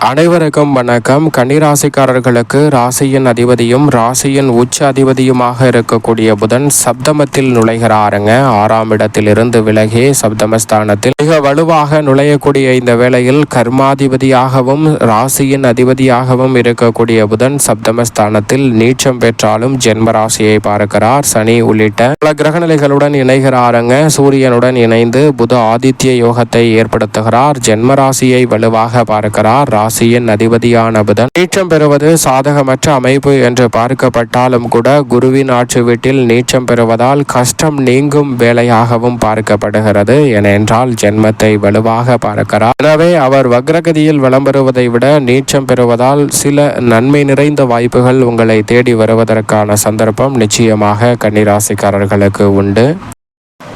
அனைவருக்கும் வணக்கம். கன்னிராசிக்காரர்களுக்கு ராசியின் அதிபதியும் ராசியின் உச்ச அதிபதியுமாக இருக்கக்கூடிய புதன் சப்தமத்தில் நுழைகிறாருங்க. 6ஆம் இடத்திலிருந்து விலகி சப்தமஸ்தானத்தில் மிக வலுவாக நுழையக்கூடிய இந்த வேளையில் கர்மாதிபதியாகவும் ராசியின் அதிபதியாகவும் இருக்கக்கூடிய புதன் சப்தமஸ்தானத்தில் நீச்சம் பெற்றாலும் ஜென்ம ராசியை பார்க்கிறார். சனி உள்ளிட்ட பல கிரகநிலைகளுடன் இணைகிறாருங்க. சூரியனுடன் இணைந்து புத ஆதித்ய யோகத்தை ஏற்படுத்துகிறார். ஜென்ம ராசியை வலுவாக பார்க்கிறார். ராசியின் அதிபதியான புதன் நீச்சம் பெறுவது சாதகமற்ற அமைப்பு என்று பார்க்கப்பட்டாலும் கூட குருவின் ஆட்சி வீட்டில் நீச்சம் பெறுவதால் கஷ்டம் நீங்கும் வேலையாகவும் பார்க்கப்படுகிறது. ஏனென்றால் ஜென்மத்தை வலுவாக பார்க்கிறார். எனவே அவர் வக்ரகதியில் வலம் பெறுவதை விட நீச்சம் பெறுவதால் சில நன்மை நிறைந்த வாய்ப்புகள் உங்களை தேடி வருவதற்கான சந்தர்ப்பம் நிச்சயமாக கன்னிராசிக்காரர்களுக்கு உண்டு.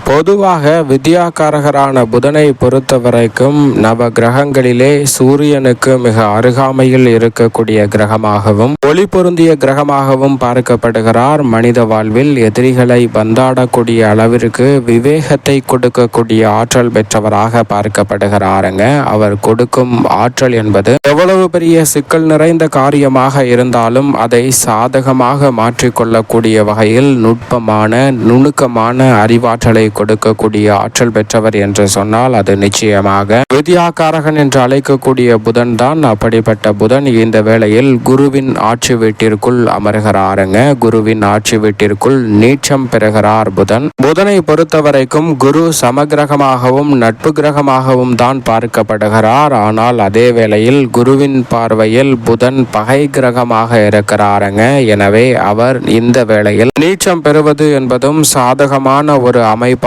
பொதுவாக வித்யாகாரகரான புதனை பொறுத்தவரைக்கும் நவ கிரகங்களிலே சூரியனுக்கு மிக அருகாமையில் இருக்கக்கூடிய கிரகமாகவும் ஒளி பொருந்திய கிரகமாகவும் பார்க்கப்படுகிறார். மனித வாழ்வில் எதிரிகளை பந்தாடக்கூடிய அளவிற்கு விவேகத்தை கொடுக்கக்கூடிய ஆற்றல் பெற்றவராக பார்க்கப்படுகிறாருங்க. அவர் கொடுக்கும் ஆற்றல் என்பது எவ்வளவு பெரிய சிக்கல் நிறைந்த காரியமாக இருந்தாலும் அதை சாதகமாக மாற்றிக்கொள்ளக்கூடிய வகையில் நுட்பமான நுணுக்கமான அறிவாற்றலை கொடுக்கக்கூடிய ஆற்றல் பெற்றவர் என்று சொன்னால் அது நிச்சயமாக வித்யாகாரகன் என்று அழைக்கக்கூடிய புதன் தான். அப்படிப்பட்ட புதன் இந்த வேளையில் குருவின் ஆட்சி வீட்டிற்குள் அமர்கிறாருங்க. குருவின் ஆட்சி வீட்டிற்குள் நீச்சம் பெறுகிறார் புதன். புதனை பொறுத்தவரைக்கும் குரு சமகிரகமாகவும் நட்பு கிரகமாகவும் தான் பார்க்கப்படுகிறார். ஆனால் அதே வேளையில் குருவின் பார்வையில் புதன் பகை கிரகமாக இருக்கிறாருங்க. எனவே அவர் இந்த வேளையில் நீச்சம் பெறுவது என்பதும் சாதகமான ஒரு அமைப்பு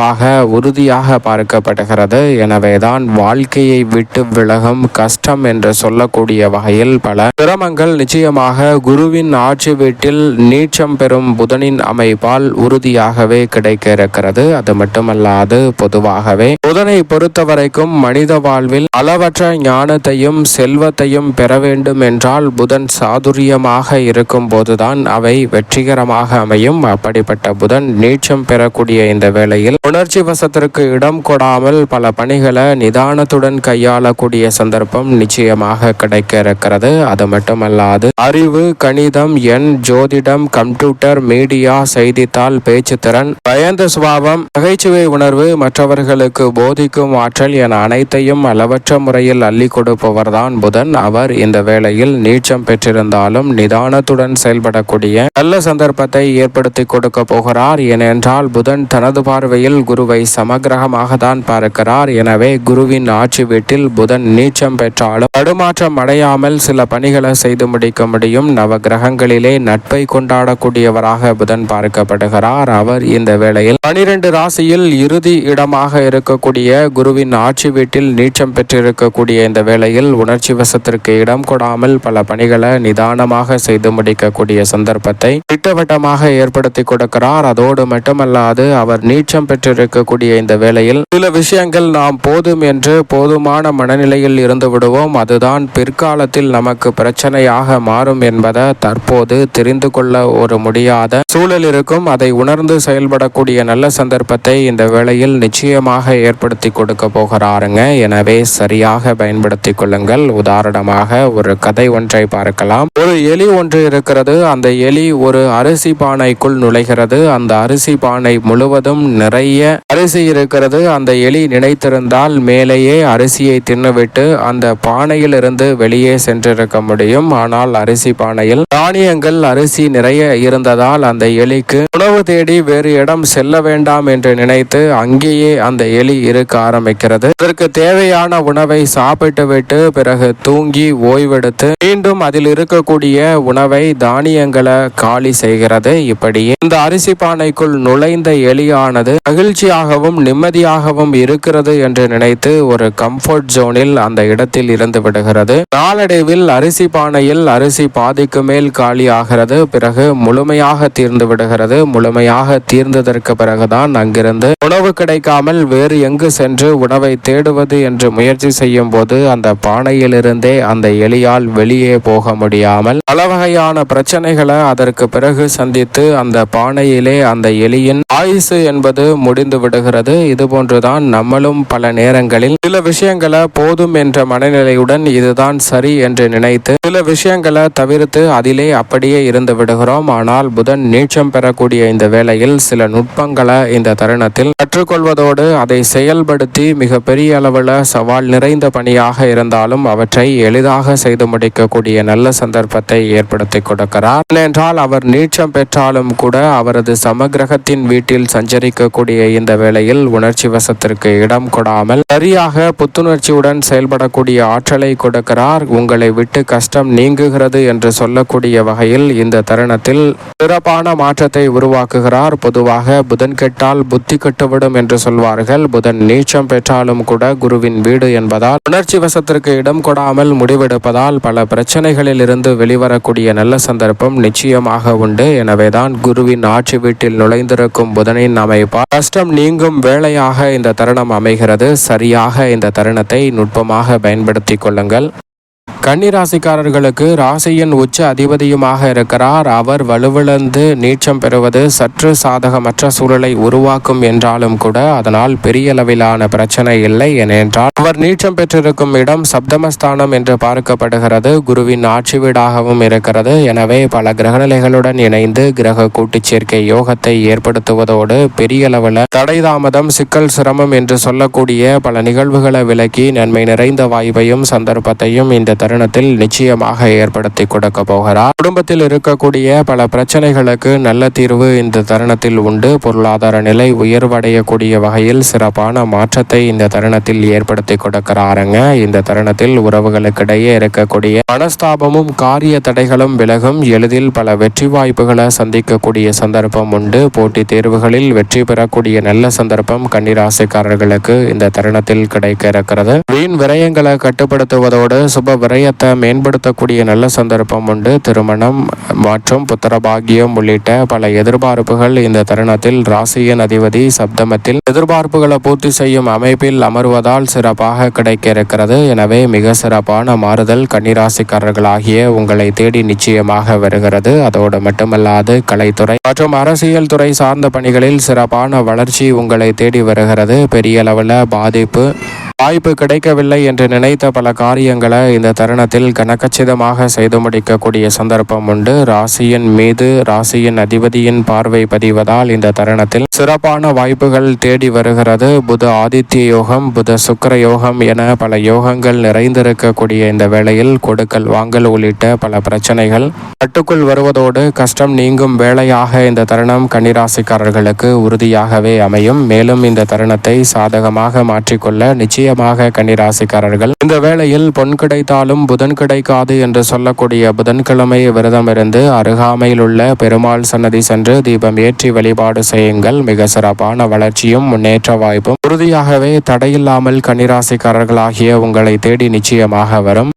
உறுதியாக பார்க்கப்படுகிறது. எனவேதான் வாழ்க்கையை விட்டு விலகும் கஷ்டம் என்று சொல்லக்கூடிய வகையில் பல சிரமங்கள் நிச்சயமாக குருவின் ஆட்சி வீட்டில் நீச்சம் பெறும் புதனின் அமைப்பால் உறுதியாகவே கிடைக்க இருக்கிறது. அது மட்டுமல்லாது பொதுவாகவே புதனை பொறுத்தவரைக்கும் மனித வாழ்வில் அளவற்ற ஞானத்தையும் செல்வத்தையும் பெற வேண்டும் என்றால் புதன் சாதுரியமாக இருக்கும் போதுதான் அவை வெற்றிகரமாக அமையும். அப்படிப்பட்ட புதன் நீச்சம் பெறக்கூடிய இந்த வேளையில் உணர்ச்சி வசத்திற்கு இடம் கொடாமல் பல பணிகளை நிதானத்துடன் கையாளக்கூடிய சந்தர்ப்பம் நிச்சயமாக கிடைக்க இருக்கிறது. அது மட்டுமல்லாது அறிவு, கணிதம், எண், ஜோதிடம், கம்ப்யூட்டர், மீடியா, செய்தித்தாள், பேச்சு திறன், பயந்த சுபாவம், நகைச்சுவை உணர்வு, மற்றவர்களுக்கு போதிக்கும் ஆற்றல் என அனைத்தையும் அளவற்ற முறையில் அள்ளி கொடுப்பவர்தான் புதன். அவர் இந்த வேளையில் நீச்சம் பெற்றிருந்தாலும் நிதானத்துடன் செயல்படக்கூடிய நல்ல சந்தர்ப்பத்தை ஏற்படுத்தி கொடுக்க போகிறார். ஏனென்றால் புதன் தனது பார்வையில் குருவை சமகிரகமாக தான் பார்க்கிறார். எனவே குருவின் ஆட்சி வீட்டில் புதன் நீச்சம் பெற்றாலும் தடுமாற்றம் அடையாமல் சில பணிகளை செய்து முடிக்க முடியும். நவ கிரகங்களிலே நட்பை கொண்டாடக்கூடியவராக புதன் பார்க்கப்படுகிறார். அவர் இந்த வேளையில் 12 ராசியில் இறுதி இடமாக இருக்கக்கூடிய குருவின் ஆட்சி வீட்டில் நீச்சம் பெற்றிருக்கக்கூடிய இந்த வேளையில் உணர்ச்சி வசத்திற்கு இடம் கொடாமல் பல பணிகளை நிதானமாக செய்து முடிக்கக்கூடிய சந்தர்ப்பத்தை திட்டவட்டமாக ஏற்படுத்தி கொடுக்கிறார். அதோடு மட்டுமல்லாது அவர் நீச்சம் பெற்றிருக்கக்கூடிய இந்த வேளையில் சில விஷயங்கள் நாம் போதும் என்று போதுமான மனநிலையில் இருந்து விடுவோம். அதுதான் பிற்காலத்தில் நமக்கு பிரச்சனையாக மாறும் என்பதை தற்போது தெரிந்து கொள்ள ஒரு முடியாத சூழல் இருக்கும். அதை உணர்ந்து செயல்படக்கூடிய நல்ல சந்தர்ப்பத்தை இந்த வேளையில் நிச்சயமாக ஏற்படுத்தி கொடுக்க போகிறாருங்க. எனவே சரியாக பயன்படுத்தி கொள்ளுங்கள். உதாரணமாக ஒரு கதை ஒன்றை பார்க்கலாம். ஒரு எலி ஒன்று இருக்கிறது. அந்த எலி ஒரு அரிசி பானைக்குள் நுழைகிறது. அந்த அரிசி பானை முழுவதும் நிறைய அரிசி இருக்கிறது. அந்த எலி நினைத்திருந்தால் மேலேயே அரிசியை தின்னுவிட்டு அந்த பானையில் இருந்து வெளியே சென்றிருக்க முடியும். ஆனால் அரிசி பானையில் தானியங்கள் அரிசி நிறைய இருந்ததால் அந்த எலிக்கு உணவு தேடி வேறு இடம் செல்ல வேண்டாம் என்று நினைத்து அங்கேயே அந்த எலி இருக்க ஆரம்பிக்கிறது. அதற்கு தேவையான உணவை சாப்பிட்டு விட்டு பிறகு தூங்கி ஓய்வெடுத்து மீண்டும் அதில் இருக்கக்கூடிய உணவை தானியங்களை காலி செய்கிறது. இப்படியே இந்த அரிசி பானைக்குள் நுழைந்த எலியானது மகிழ்ச்சியாகவும் நிம்மதியாகவும் இருக்கிறது என்று நினைத்து ஒரு கம்ஃபர்ட் ஜோனில் அந்த இடத்தில் இருந்து விடுகிறது. நாளடைவில் அரிசி பானையில் அரிசி பாதிக்கு மேல் காலி ஆகிறது. பிறகு முழுமையாக தீர்ந்து விடுகிறது. முழுமையாக தீர்ந்ததற்கு பிறகுதான் அங்கிருந்து உணவு கிடைக்காமல் வேறு எங்கு சென்று உணவை தேடுவது என்று முயற்சி செய்யும் போது அந்த பானையிலிருந்தே அந்த எலியால் வெளியே போக முடியாமல் பல வகையான பிரச்சனைகளை அதற்கு பிறகு சந்தித்து அந்த பானையிலே அந்த எலியின் ஆயுசு என்பது முடிந்து விடுகிறது. இதுபோன்றுதான் நம்மளும் பல நேரங்களில் சில விஷயங்களை போதும் என்ற மனநிலையுடன் இதுதான் சரி என்று நினைத்து சில விஷயங்களை தவிர்த்து அதிலே அப்படியே இருந்து விடுகிறோம். ஆனால் புதன் நீச்சம் பெறக்கூடிய இந்த வேளையில் சில நுட்பங்களை இந்த தருணத்தில் கற்றுக்கொள்வதோடு அதை செயல்படுத்தி மிக பெரிய அளவில் சவால் நிறைந்த பணியாக இருந்தாலும் அவற்றை எளிதாக செய்து முடிக்கக்கூடிய நல்ல சந்தர்ப்பத்தை ஏற்படுத்தி கொடுக்கிறார். ஏனென்றால் அவர் நீச்சம் பெற்றாலும் கூட அவரது சமகிரகத்தின் வீட்டில் சஞ்சரிக்கக்கூடிய இந்த வேளையில் உணர்ச்சி வசத்திற்கு இடம் கொடாமல் சரியாக புத்துணர்ச்சியுடன் செயல்படக்கூடிய ஆற்றலை கொடுக்கிறார். உங்களை விட்டு கஷ்டம் நீங்குகிறது என்று சொல்லக்கூடிய வகையில் இந்த தருணத்தில் சிறப்பான மாற்றத்தை உருவாக்குகிறார். பொதுவாக புதன் கெட்டால் புத்தி கெட்டுவிடும் என்று சொல்வார்கள். புதன் நீச்சம் பெற்றாலும் கூட குருவின் வீடு என்பதால் உணர்ச்சி வசத்திற்கு இடம் கொடாமல் முடிவெடுப்பதால் பல பிரச்சனைகளில் இருந்து வெளிவரக்கூடிய நல்ல சந்தர்ப்பம் நிச்சயமாக உண்டு. எனவேதான் குருவின் ஆட்சி வீட்டில் நுழைந்திருக்கும் புதனின் அமைப்பால் கஷ்டம் நீங்கும் வேளையாக இந்த தருணம் அமைகிறது. சரியாக இந்த தருணத்தை நுட்பமாக பயன்படுத்திக் கொள்ளுங்கள். கன்னிராசிக்காரர்களுக்கு ராசியின் உச்ச அதிபதியுமாக இருக்கிறார். அவர் வலுவிழந்து நீச்சம் பெறுவது சற்று சாதகமற்ற சூழலை உருவாக்கும் என்றாலும் கூட அதனால் பெரிய அளவிலான பிரச்சனை இல்லை. ஏனென்றால் அவர் நீச்சம் பெற்றிருக்கும் இடம் சப்தமஸ்தானம் என்று பார்க்கப்படுகிறது. குருவின் ஆட்சி வீடாகவும் இருக்கிறது. எனவே பல கிரகநிலைகளுடன் இணைந்து கிரக கூட்டுச் சேர்க்கை யோகத்தை ஏற்படுத்துவதோடு பெரிய அளவில் தடை தாமதம் சிக்கல் சிரமம் என்று சொல்லக்கூடிய பல நிகழ்வுகளை விலக்கி நன்மை நிறைந்த வாய்ப்பையும் சந்தர்ப்பத்தையும் இந்த தருணத்தில் நிச்சயமாக ஏற்படுத்தி கொடுக்க போகிறார். குடும்பத்தில் இருக்கக்கூடிய பல பிரச்சனைகளுக்கு நல்ல தீர்வு இந்த தருணத்தில் உண்டு. பொருளாதார நிலை உயர்வடையக்கூடிய வகையில் சிறப்பான மாற்றத்தை இந்த தருணத்தில் ஏற்படுத்தி கொடுக்கிறாருங்க. இந்த தருணத்தில் உறவுகளுக்கிடையே இருக்கக்கூடிய மனஸ்தாபமும் காரிய தடைகளும் விலகும். எளிதில் பல வெற்றி வாய்ப்புகளை சந்திக்கக்கூடிய சந்தர்ப்பம் உண்டு. போட்டித் தேர்வுகளில் வெற்றி பெறக்கூடிய நல்ல சந்தர்ப்பம் கன்னிராசிக்காரர்களுக்கு இந்த தருணத்தில் கிடைக்க இருக்கிறது. வீண் விரயங்களை கட்டுப்படுத்துவதோடு சுப விரயத்தை மேம்படுத்தக்கூடிய நல்ல சந்தர்ப்பம் உண்டு. திருமணம் மற்றும் புத்திரபாகியம் உள்ளிட்ட பல எதிர்பார்ப்புகள் இந்த தருணத்தில் ராசியின் அதிபதி சப்தமத்தில் எதிர்பார்ப்புகளை பூர்த்தி செய்யும் அமைப்பில் அமர்வதால் சிறப்பாக கிடைக்க இருக்கிறது. எனவே மிக சிறப்பான மாறுதல் கன்னிராசிக்காரர்களாகிய உங்களை தேடி நிச்சயமாக வருகிறது. அதோடு மட்டுமல்லாது கலைத்துறை மற்றும் அரசியல் துறை சார்ந்த பணிகளில் சிறப்பான வளர்ச்சி உங்களை தேடி வருகிறது. பெரிய அளவில் பாதிப்பு வாய்ப்பு கிடைக்கவில்லை என்று நினைத்த பல காரியங்களை இந்த தருணத்தில் கனக்கச்சிதமாக செய்து முடிக்கக்கூடிய சந்தர்ப்பம் உண்டு. ராசியின் மீது ராசியின் அதிபதியின் பார்வை பதிவதால் இந்த தருணத்தில் சிறப்பான வாய்ப்புகள் தேடி வருகிறது. புத ஆதித்ய யோகம், புத சுக்கிர யோகம் என பல யோகங்கள் நிறைந்திருக்கக்கூடிய இந்த வேளையில் கொடுக்கல் வாங்கல் உள்ளிட்ட பல பிரச்சனைகள் கட்டுக்குள் வருவதோடு கஷ்டம் நீங்கும் வேளையாக இந்த தருணம் கன்னிராசிக்காரர்களுக்கு உறுதியாகவே அமையும். மேலும் இந்த தருணத்தை சாதகமாக மாற்றிக்கொள்ள நிச்சயமாக கன்னிராசிக்காரர்கள் இந்த வேளையில் பொன் கிடைத்தாலும் புதன் கிடைக்காது என்று சொல்லக்கூடிய புதன்கிழமை விரதம் இருந்து அருகாமையில் உள்ள பெருமாள் சன்னதி சென்று தீபம் ஏற்றி வழிபாடு செய்யுங்கள். மிக சிறப்பான வளர்ச்சியும் முன்னேற்ற வாய்ப்பும் உறுதியாகவே தடையில்லாமல் கன்னிராசிக்காரர்களாகிய உங்களை தேடி நிச்சயமாக வரும்.